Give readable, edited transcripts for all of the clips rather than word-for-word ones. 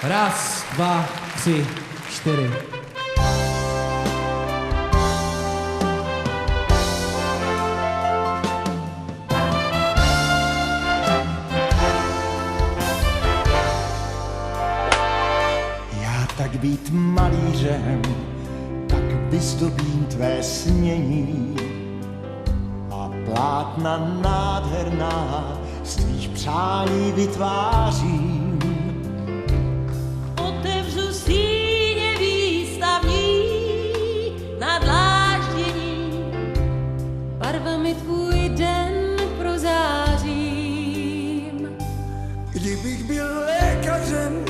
Raz, dva, tři, čtyři. Já tak být malířem, tak vyzdobím tvé snění a plátna nádherná z tvých přání vytvářím. Otevřu síně výstavní na dláždění, barvami tvůj den prozářím. Kdybych byl lékařem,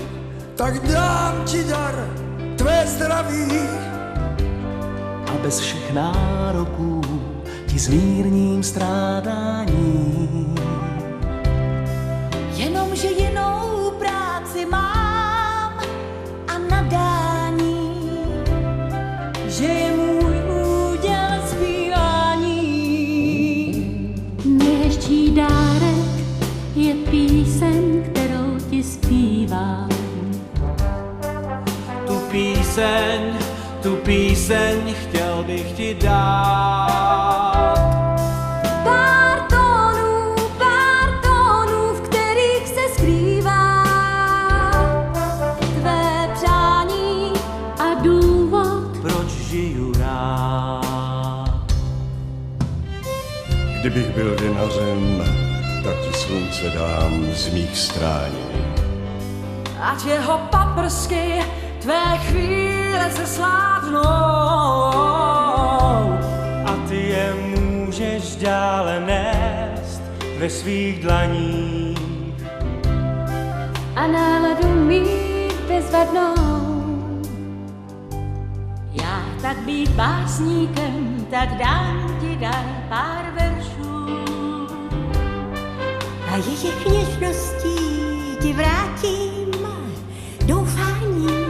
tak dám ti dar tvé zdraví. A bez všech nároků ti zmírním strádání. Jenomže jinou práci mám a nadání, že je můj úděl zpívání. Nejhezčí dárek je píseň, kterou ti zpívám. Tu píseň chtěl bych ti dát. Pár tónů, v kterých se skrývá tvé přání a důvod, Proč žiju rád? Kdybych byl vinařem, tak ti slunce dám z mých strání. ať jeho paprsky tvé chvíle se slávnou. A ty je můžeš dále nést ve svých dlaních. A náladu mít bezvadnou. Já tak být básníkem, tak dám ti dar pár veršů. A jejich něžností ti vrátím doufání.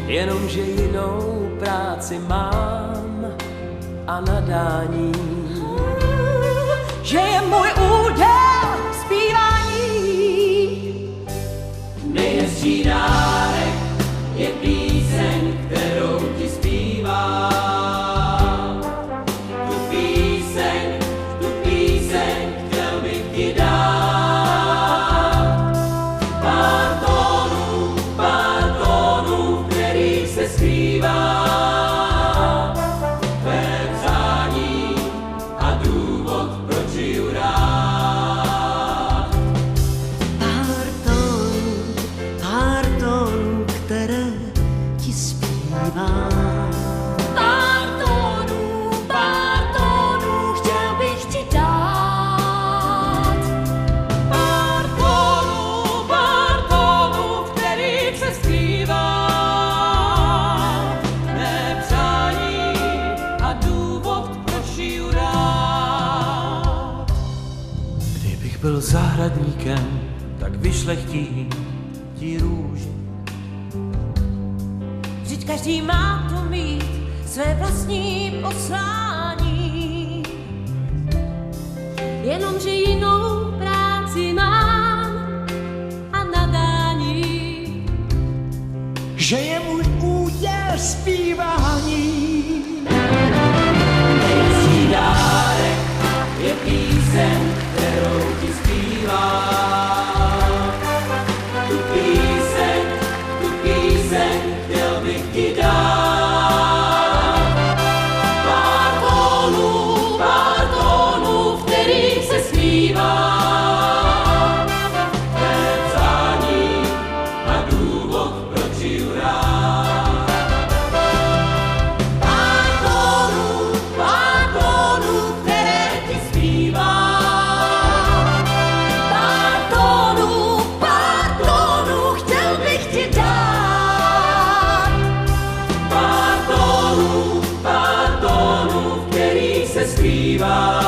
Jenomže jinou práci mám a nadání. Že je můj úděl zpívání. Nejhezčí dárek je píseň, kterou ti zpívám. Tu píseň chtěl bych ti dát. Pár tónů, v kterých se skrývá tvé přání a důvod, proč žiju rád. Pár tónů, které ti zpívám. Pár tónů, chtěl bych ti dát. Pár tónů, v kterých se skrývá mé přání a důvod, proč žiju rád. Kdybych byl zahradníkem, tak vyšlechtím ti růže. Vždyť každý má to mít své vlastní poslání. Jenomže jinou práci mám a nadání. Že je můj úděl zpívání. Nejhezčí dárek je píseň, kterou ti zpívám. Tu píseň chtěl bych ti dát. Pár tónů, v kterých se zpívá tvé přání a důvod, proč žiju rád. Pár tónů, které ti zpívám. Pár tónů, chtěl bych ti dát. Pár tónů, v kterých se skrývá